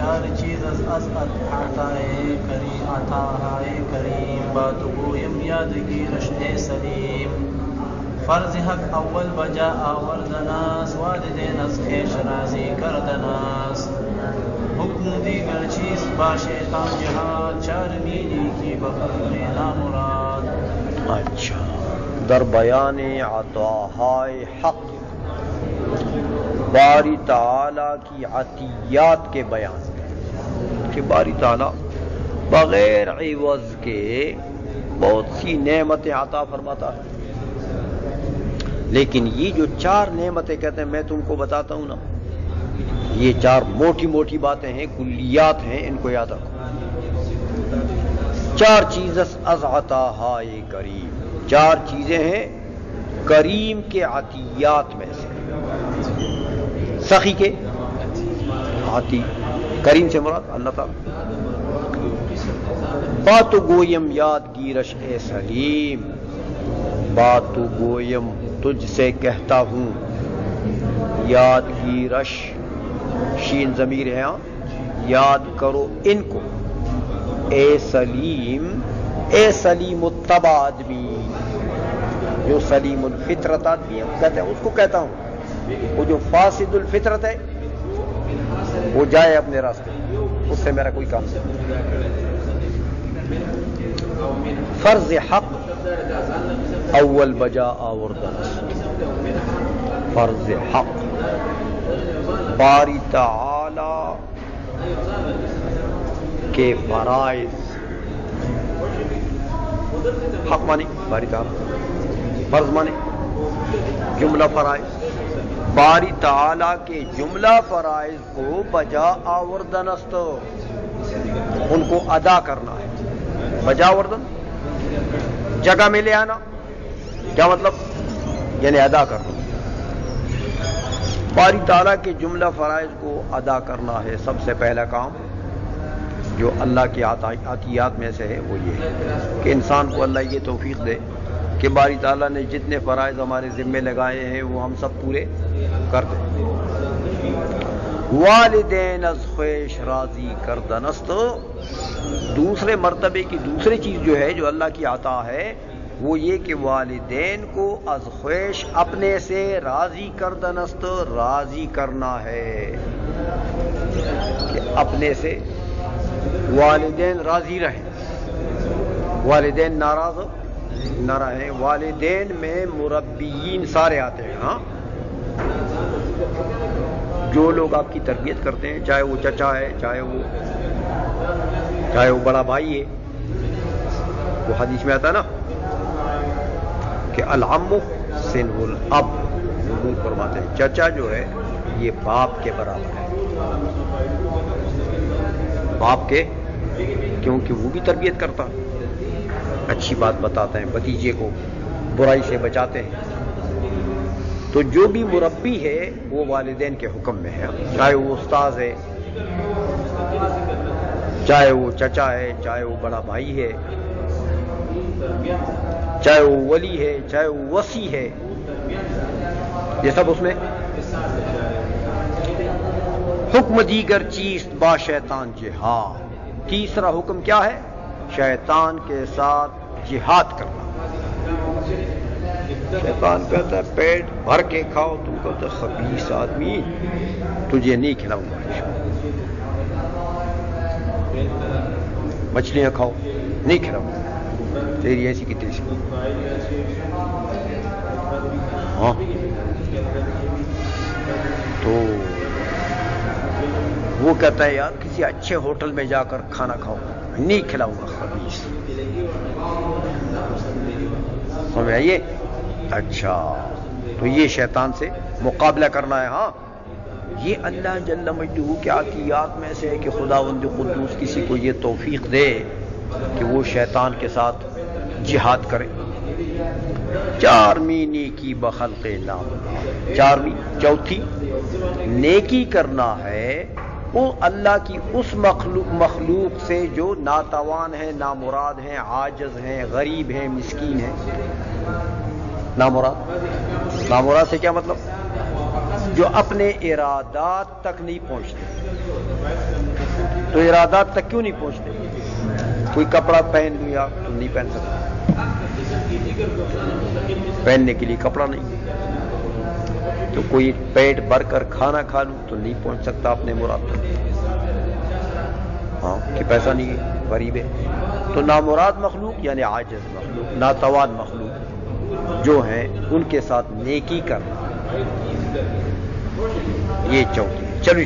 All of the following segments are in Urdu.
چار چیز از عطای کریم عطاهای کریم با تو گویم یادگیرش اے سلیم. فرض حق اول بجا آوردناس والدین از خیش راضی کردناس. حکم دیگر چیز با شیطان جہاد چارمینی کی بخل نامراد. اچھا، در بیان عطاهای حق باری تعالی کی عطیات کے بیان کہ باری تعالی بغیر عوض کے بہت سی نعمتیں عطا فرماتا ہے. لیکن یہ جو چار نعمتیں کہتے ہیں میں تم کو بتاتا ہوں نا، یہ چار موٹی موٹی باتیں ہیں، کلیات ہیں، ان کو یاد رکھو. چار چیزیں از عطاهای کریم، چار چیزیں ہیں کریم کے عطیات میں سے. سخی کے عطی، کریم سے مراد اللہ تعالی. باتو گویم یادگیرش اے سلیم، باتو گویم تجھ سے کہتا ہوں، یادگیرش شین ضمیر ہے ہاں، یاد کرو ان کو، اے سلیم، اے سلیم الطبع آدمی، جو سلیم الفطرت آدمی ہے کہتے ہیں اس کو کہتا ہوں. وہ جو فاسد الفطرت ہے وہ جائے اپنے راستے، اس سے میرا کوئی کام نہیں. فرض حق اول بجا آوردن، فرض حق باری تعالی کے فرائض. حق مانی باری تعالی، فرض مانی جملہ فرائض. باری تعالی کے جملہ فرائض کو بجا آوردن است، ان کو ادا کرنا ہے. بجا آوردن جگہ میں لے آنا، کیا مطلب؟ یعنی ادا کرنا. باری تعالیٰ کے جملہ فرائض کو ادا کرنا ہے. سب سے پہلا کام جو اللہ کی عطیات میں سے ہے وہ یہ ہے کہ انسان کو اللہ یہ توفیق دے کہ باری تعالیٰ نے جتنے فرائض ہمارے ذمے لگائے ہیں وہ ہم سب پورے کر دیں. والدین از خویش راضی کردن است. دوسرے مرتبے کی دوسری چیز جو ہے جو اللہ کی عطا ہے وہ یہ کہ والدین کو از خویش اپنے سے راضی کردن است، راضی کرنا ہے کہ اپنے سے والدین راضی رہیں، والدین ناراض نہ رہیں. والدین میں مربیین سارے آتے ہیں ہاں، جو لوگ آپ کی تربیت کرتے ہیں، چاہے وہ چچا ہے، چاہے وہ بڑا بھائی ہے. وہ حدیث میں آتا ہے نا کہ العم سن الاب، حضور فرماتے ہیں چچا جو ہے یہ باپ کے برابر ہے. باپ کے، کیونکہ وہ بھی تربیت کرتا ہے، اچھی بات بتاتے ہیں، بھتیجے کو برائی سے بچاتے ہیں. تو جو بھی مربی ہے وہ والدین کے حکم میں ہے، چاہے وہ استاذ ہے، چاہے وہ چچا ہے، چاہے وہ بڑا بھائی ہے، چاہے وہ ولی ہے، چاہے وہ وصی ہے، یہ سب اس میں. حکم دیگر چیز با شیطان جہاد. تیسرا حکم کیا ہے؟ شیطان کے ساتھ جہاد کرنا. شیطان کہتا ہے پیٹ بھر کے کھاؤ، تم کہتا ہے خبیث آدمی تجھے نہیں کھلاؤں گا. مچھلیاں کھاؤ، نہیں کھلاؤں گا، تیری ایسی کی تیسی. ہاں تو وہ کہتا ہے یار کسی اچھے ہوٹل میں جا کر کھانا کھاؤ، نہیں کھلاؤں گا خبیث. سمجھ آئیے؟ اچھا، تو یہ شیطان سے مقابلہ کرنا ہے. ہاں یہ اللہ جل مجدہ کے عطیات میں سے ہے کہ خداوند قدوس کسی کو یہ توفیق دے کہ وہ شیطان کے ساتھ جہاد کرے. چارمی نیکی بخلق نام، چارمی چوتھی نیکی کرنا ہے وہ اللہ کی اس مخلوق سے جو ناتوان ہیں، نامراد ہیں، عاجز ہیں، غریب ہیں، مسکین ہیں. نامراد سے کیا مطلب؟ جو اپنے ارادات تک نہیں پہنچتے. تو ارادات تک کیوں نہیں پہنچتے؟ کوئی کپڑا پہن لوں یا تم نہیں پہن سکتے، پہننے کے لیے کپڑا نہیں، تو کوئی پیٹ بھر کر کھانا کھا لوں تو نہیں پہنچ سکتا اپنے مراد تک، ہاں کہ پیسہ نہیں ہے، غریب ہے. تو نامراد مخلوق یعنی عاجز مخلوق، ناتوان مخلوق جو ہیں ان کے ساتھ نیکی کرنا، یہ چوتھی. چلو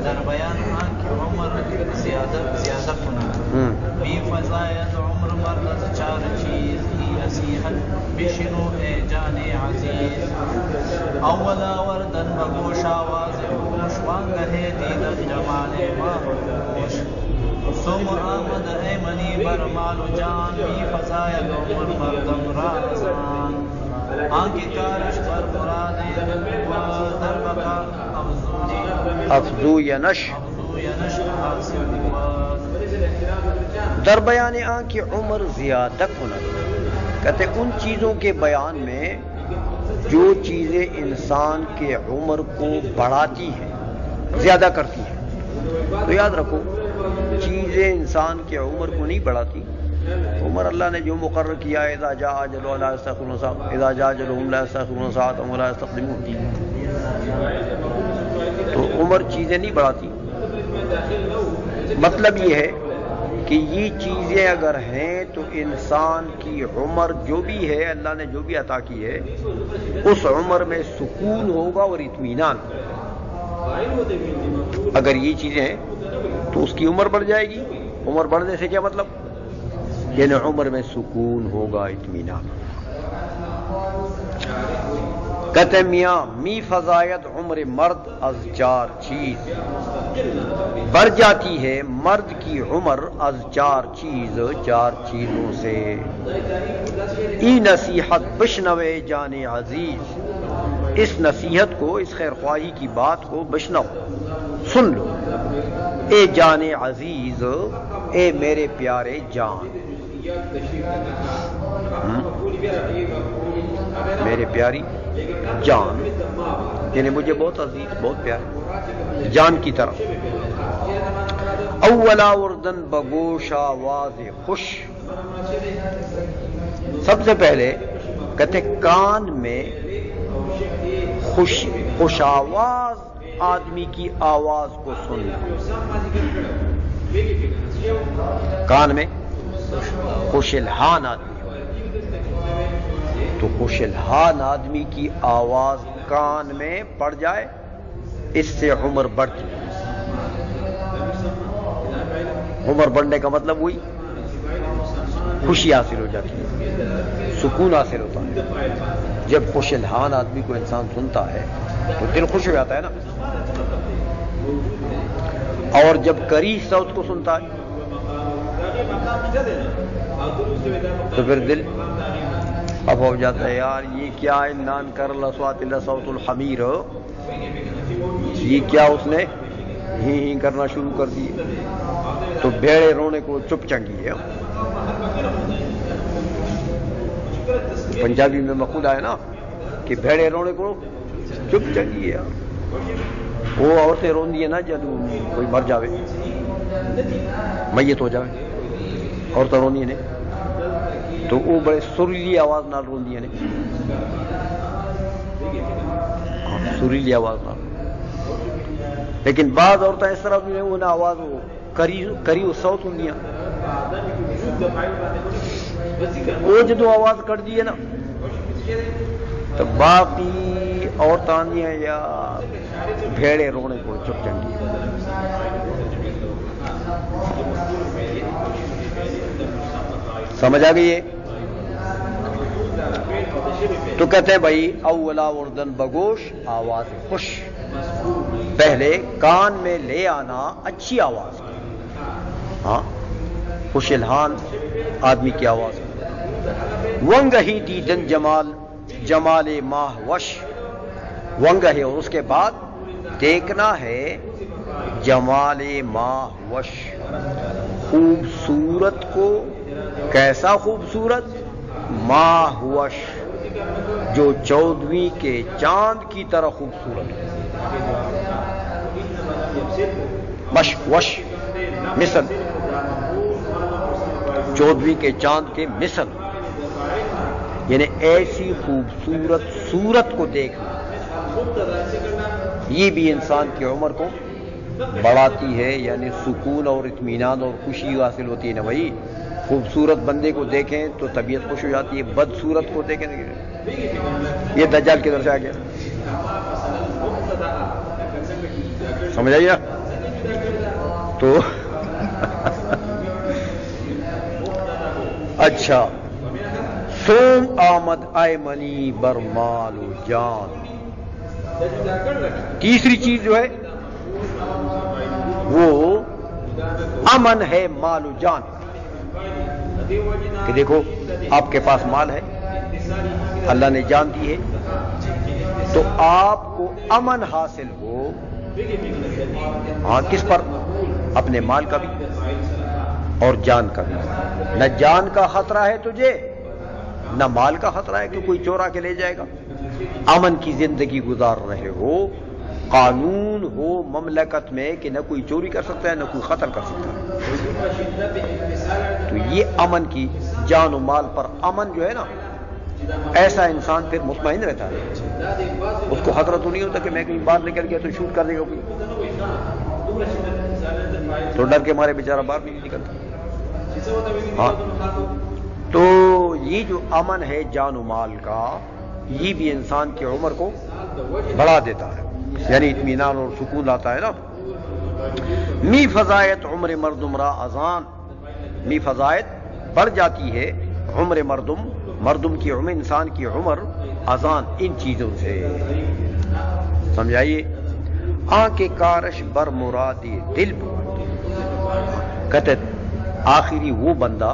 در بیان کی عمر زیادہ کنا بی فضایت عمر مرد چار چیز ہی نصیحت بشنو اے جان عزیز. اولا وردن بگوش آواز گوش وانگہ دیدن جمال ماہوش سم آمد اے منی برمال جان بی فضایت عمر مردم رازان آنکی کارش بر مرادی در بقا افزو یا نش در بیان آن کی عمر زیادہ کنا، کہتے ان چیزوں کے بیان میں جو چیزیں انسان کے عمر کو بڑھاتی ہیں، زیادہ کرتی ہیں. تو یاد رکھو چیزیں انسان کے عمر کو نہیں بڑھاتی. عمر اللہ نے جو مقرر کیا ہے اذا جاء اجلهم لا يستأخرون ساعة اذا جاء اجلهم لا يستأخرون ساعة ولا يستقدمون. تو عمر چیزیں نہیں بڑھاتی. مطلب یہ ہے کہ یہ چیزیں اگر ہیں تو انسان کی عمر جو بھی ہے، اللہ نے جو بھی عطا کی ہے، اس عمر میں سکون ہوگا اور اطمینان. اگر یہ چیزیں ہیں تو اس کی عمر بڑھ جائے گی. عمر بڑھنے سے کیا مطلب؟ یعنی عمر میں سکون ہوگا، اطمینان. کہتے میاں می فضایت عمر مرد از چار چیز، بڑھ جاتی ہے مرد کی عمر از چار چیزوں سے. ای نصیحت بشنوے جان عزیز، اس نصیحت کو، اس خیر خواہی کی بات کو بشنو، سن لو. اے جان عزیز، اے میرے پیارے جان، میرے پیاری جان، یعنی مجھے بہت عزیز، بہت پیارے جان کی طرح. اولا وردن بگوش آواز خوش، سب سے پہلے کہتے کان میں خوش آواز آدمی کی آواز کو سننا. کان میں خوش الحان آدمی، تو خوش الحان آدمی کی آواز کان میں پڑ جائے، اس سے عمر بڑھتی ہے. عمر بڑھنے کا مطلب وہی خوشی حاصل ہو جاتی ہے، سکون حاصل ہوتا ہے. جب خوش الحان آدمی کو انسان سنتا ہے تو دل خوش ہو جاتا ہے نا. اور جب کریہ صوت کو سنتا ہے تو پھر دل اب ہو جاتا ہے، یار یہ کیا ہے، نان کر الاصوات الا صوت الحمیر، یہ کیا اس نے ہی کرنا شروع کر دی. تو بھیڑے رونے کو چپ چنگی ہے. پنجابی میں مقول ہے نا کہ بھیڑے رونے کو چپ چنگی ہے. وہ عورتیں روندی ہیں نا جب کوئی مر جاوے، میت ہو جاوے، عورتیں روندی ہیں تو وہ بڑے سریلی آواز نال روندی ہیں، سریلی آواز نال. لیکن بعض عورتیں اس طرح بھی انہیں آواز وہ کری صوت ہوں، وہ جدو آواز کٹ دی ہے نا تو باقی عورتیں آندی ہیں یا بھیڑے رونے کو چپ چنگی. سمجھ آ گئی ہے؟ تو کہتے ہیں بھائی اولا وردن بگوش آواز خوش، پہلے کان میں لے آنا اچھی آواز، ہاں خوش الحان آدمی کی آواز. ونگہی دیدن جمال ماہ وش، ونگہی اور اس کے بعد دیکھنا ہے جمال ماہ وش، خوبصورت کو. کیسا خوبصورت؟ ماہ وش، جو 14ویں کے چاند کی طرح خوبصورت. مش وش مثل 14ویں کے چاند کے مثل، یعنی ایسی خوبصورت صورت کو دیکھنا، یہ بھی انسان کی عمر کو بڑھاتی ہے، یعنی سکون اور اطمینان اور خوشی حاصل ہوتی ہے نا بھائی. خوبصورت بندے کو دیکھیں تو طبیعت خوش ہو جاتی ہے، بدصورت کو دیکھیں. یہ دجال کدھر سے آ گیا؟ سمجھ آئیے تو اچھا. سوم آمد ایمنی برمال و جان. تیسری چیز جو ہے وہ امن ہے مال و جان، کہ دیکھو آپ کے پاس مال ہے، اللہ نے جان دی ہے، تو آپ کو امن حاصل ہو. ہاں کس پر؟ اپنے مال کا بھی اور جان کا بھی. نہ جان کا خطرہ ہے تجھے، نہ مال کا خطرہ ہے کہ کوئی چورا کے لے جائے گا. امن کی زندگی گزار رہے ہو، قانون ہو مملکت میں کہ نہ کوئی چوری کر سکتا ہے نہ کوئی قتل کر سکتا ہے. تو یہ امن کی جان و مال پر امن جو ہے نا، ایسا انسان پھر مطمئن رہتا ہے. اس کو خطرہ تو نہیں ہوتا کہ میں کہیں باہر نکل گیا تو شوٹ کر دے گا کوئی، تو ڈر کے مارے بیچارہ باہر نہیں نکلتا. ہاں تو یہ جو امن ہے جان و مال کا، یہ بھی انسان کی عمر کو بڑھا دیتا ہے، یعنی اطمینان اور سکون لاتا ہے نا. می فضایت عمر مردم را اذان. می فضایت بڑھ جاتی ہے عمر مردم کی عمر، انسان کی عمر اذان ان چیزوں سے. سمجھائیے. آنکھ کارش بر مرادی دل کہتے آخری وہ بندہ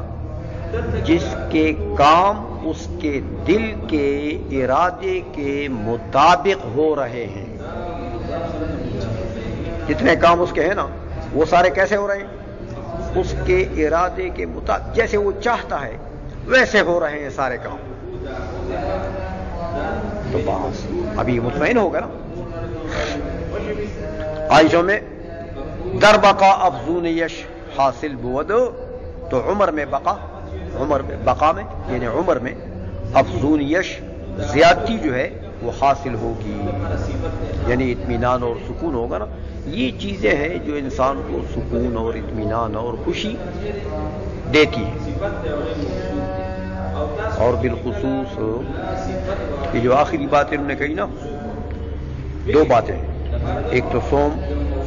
جس کے کام اس کے دل کے ارادے کے مطابق ہو رہے ہیں. جتنے کام اس کے ہیں نا وہ سارے کیسے ہو رہے ہیں؟ اس کے ارادے کے مطابق، جیسے وہ چاہتا ہے ویسے ہو رہے ہیں سارے کام. تو بس ابھی مطمئن ہوگا نا. عائشہ میں در بقا افزون یش حاصل بود، تو عمر میں بقا میں یعنی عمر میں افزون یش زیادتی جو ہے وہ حاصل ہوگی، یعنی اطمینان اور سکون ہوگا نا. یہ چیزیں ہیں جو انسان کو سکون اور اطمینان اور خوشی دیتی ہے. اور بالخصوص یہ جو آخری بات انہوں نے کہی نا، دو باتیں، ایک تو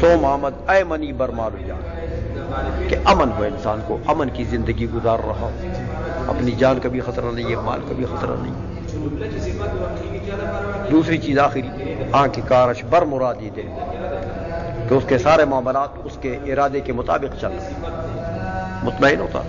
سوم آمد اے منی برمال جان، کہ امن ہو انسان کو، امن کی زندگی گزار رہا، اپنی جان کا بھی خطرہ نہیں ہے، مال کا بھی خطرہ نہیں. دوسری چیز آخری، آنکھ کارش بر مرادی دے، کہ اس کے سارے معاملات اس کے ارادے کے مطابق چل رہے، مطمئن ہوتا.